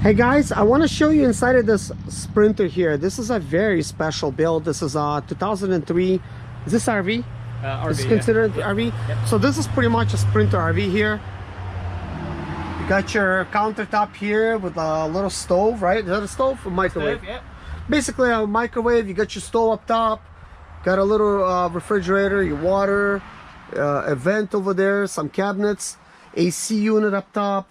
Hey guys, I want to show you inside of this Sprinter here. This is a very special build. This is a 2003. Is this RV? RV, it's considered yeah. RV. Yep. So this is pretty much a Sprinter RV here. You got your countertop here with a little stove, right? Is that a stove or microwave? Stove, yeah. Basically a microwave. You got your stove up top. Got a little refrigerator, your water, a vent over there, some cabinets, AC unit up top.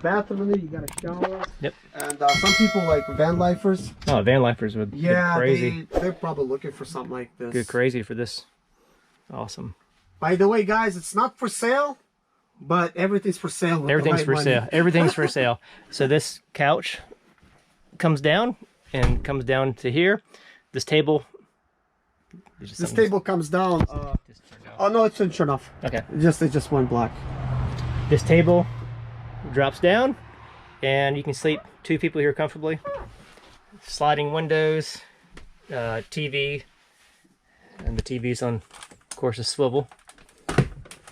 Bathroom in there, you got a shower. Yep. And some people like van lifers. Oh, van lifers would go crazy. They're probably looking for something like this. Go crazy for this. Awesome. By the way, guys, it's not for sale, but everything's for sale. With Everything's the right for sale. money. Everything's for sale. So this couch comes down and comes down to here. This table. This table comes down. Oh no, it's turn off. Okay. It just went black. This table drops down, and you can sleep 2 people here comfortably. Sliding windows, TV, and the TV's on, of course, a swivel.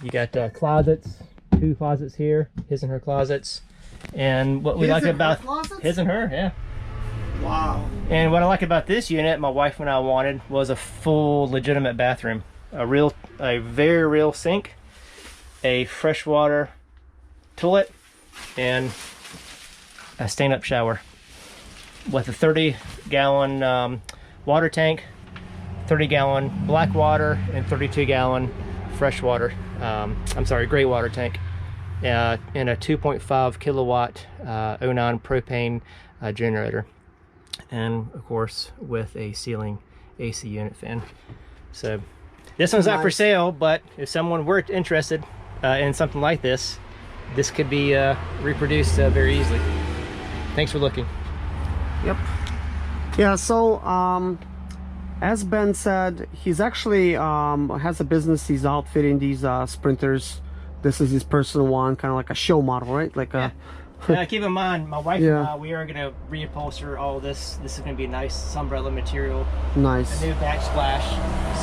You got closets, 2 closets here, his and her closets. And what we like about his and her, yeah. Wow. And what I like about this unit, my wife and I wanted, was a full legitimate bathroom. A very real sink, a freshwater toilet, and a stand-up shower with a 30-gallon water tank, 30-gallon black water, and 32-gallon freshwater. I'm sorry, gray water tank, and a 2.5 kilowatt 09 propane generator, and of course with a ceiling AC unit fan. So this one's not for sale, but if someone were interested in something like this, this could be reproduced very easily. Thanks for looking. Yep. Yeah, so as Ben said, he's actually has a business. He's outfitting these Sprinters. This is his personal one, kind of like a show model, right? Like a keep in mind, my wife and I, we are going to reupholster all of this. This is going to be nice umbrella material. Nice. A new backsplash.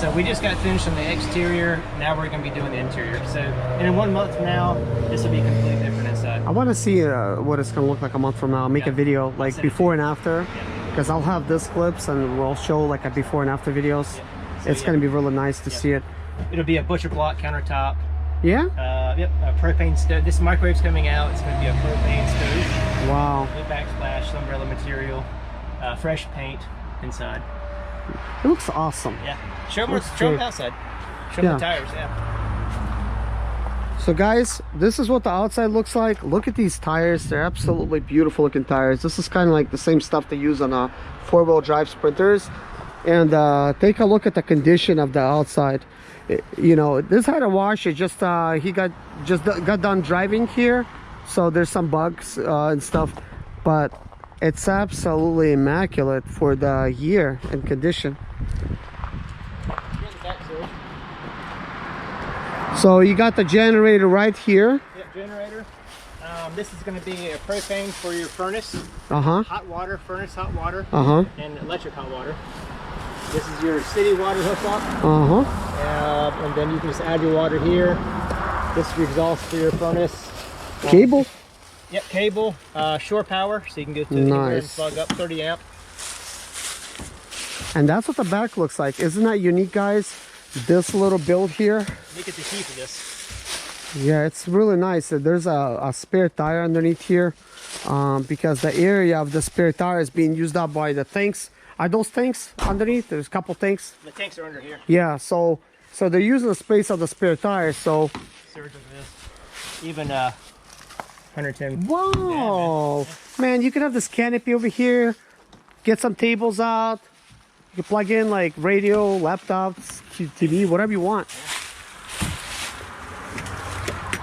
So we just got finished on the exterior. Now we're going to be doing the interior. So in 1 month from now, this will be completely different inside. I want to see what it's going to look like a month from now. Make a video like before and after, because I'll have this clips and we'll show like a before and after videos. So it's going to be really nice to see it. It'll be a butcher block countertop. Yeah? Yep, a propane stove. This microwave's coming out. It's going to be a propane stove. Wow. New backsplash, umbrella material, fresh paint inside. It looks awesome. Yeah. Show them outside. Show them the tires, So guys, this is what the outside looks like. Look at these tires. They're absolutely beautiful looking tires. This is kind of like the same stuff they use on 4-wheel drive Sprinters. And take a look at the condition of the outside. You know, this had a wash. It just he got done driving here, so there's some bugs and stuff, but it's absolutely immaculate for the year and condition. So you got the generator right here. Yep, generator. This is going to be a propane for your furnace. Hot water, furnace hot water. And electric hot water. This is your city water hookup. And then you can just add your water here. This is your exhaust for your furnace. Cable? Yep, cable. Shore power, so you can go to anywhere and plug up 30 amp. And that's what the back looks like. Isn't that unique, guys? This little build here. Look at the heat of this. Yeah, it's really nice. There's a spare tire underneath here because the area of the spare tire is being used up by the tanks. Are those tanks underneath? There's a couple tanks. The tanks are under here. Yeah, so they're using the space of the spare tire. So even 110. Wow, man, you can have this canopy over here. Get some tables out. You can plug in like radio, laptops, TV, whatever you want.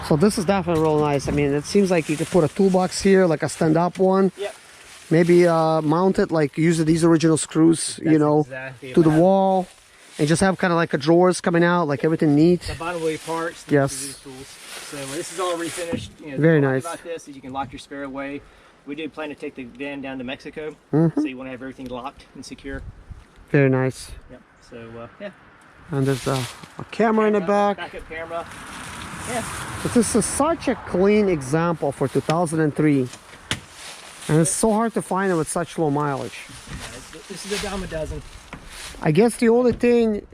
So this is definitely real nice. I mean, it seems like you could put a toolbox here, like a stand-up one. Yep. Maybe mount it, like use these original screws, you know, to the wall. and just have kind of like a drawers coming out, like everything neat. The bottom wheel parts. Yes. Tools. So this is all refinished. You know, Very the nice. About this is you can lock your spare away. We did plan to take the van down to Mexico, Mm-hmm. so you want to have everything locked and secure. Very nice. Yep. So yeah. And there's a camera in the back. Backup camera. Yeah. But this is such a clean example for 2003. And it's so hard to find them with such low mileage. This is a dime a dozen. I guess the only thing,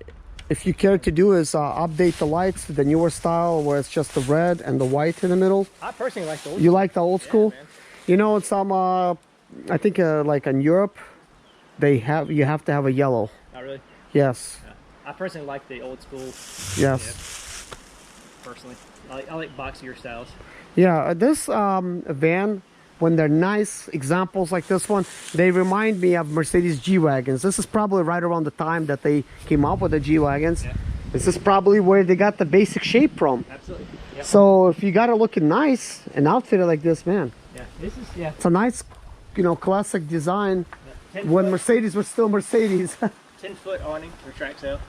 if you care to do, is update the lights to the newer style where it's just the red and the white in the middle. I personally like the old You like the old school? man. You know, in some, I think like in Europe, you have to have a yellow. Not really. Yes. Yeah. I personally like the old school. Yes. Personally, I like boxier styles. Yeah, this van, when they're nice examples like this one, they remind me of Mercedes G-Wagons. This is probably right around the time that they came up with the G-Wagons. Yeah. This is probably where they got the basic shape from. Absolutely. Yep. So if you got it looking nice and outfitted like this, man, Yeah. This is it's a nice, classic design Yeah. when Mercedes was still Mercedes. 10-foot awning retracts out.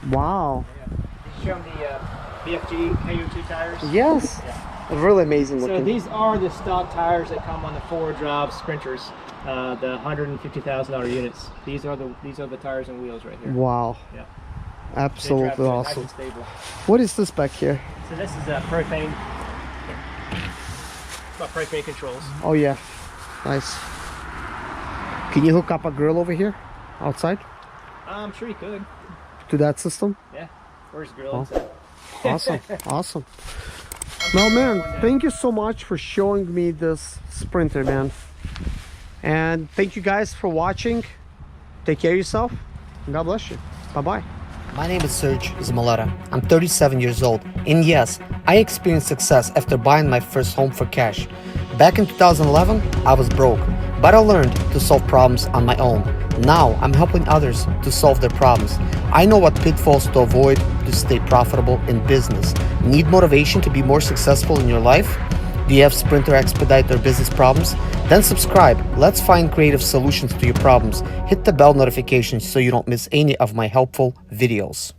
Wow. Yeah. Show them the BFG KO2 tires. Yes. Yeah. Really amazing So looking. these are the stock tires that come on the 4-drive Sprinters, the $150,000 units. These are the tires and wheels right here. Wow. Yeah. Absolutely They drive awesome. nice and stable. What is this back here? So this is propane. My propane controls. Oh yeah, nice. Can you hook up a grill over here, outside, I'm sure you could. to that system? Yeah. Where's the grill? Oh. Inside? Awesome, awesome. Well, man, thank you so much for showing me this Sprinter, man. And thank you guys for watching. Take care of yourself. And God bless you. Bye-bye. My name is Serge Zimaleta. I'm 37 years old, and yes, I experienced success after buying my first home for cash. Back in 2011, I was broke, but I learned to solve problems on my own. Now, I'm helping others to solve their problems. I know what pitfalls to avoid to stay profitable in business. Need motivation to be more successful in your life? Do you have Sprinter, Expedite, or business problems? Then subscribe. Let's find creative solutions to your problems. Hit the bell notification so you don't miss any of my helpful videos.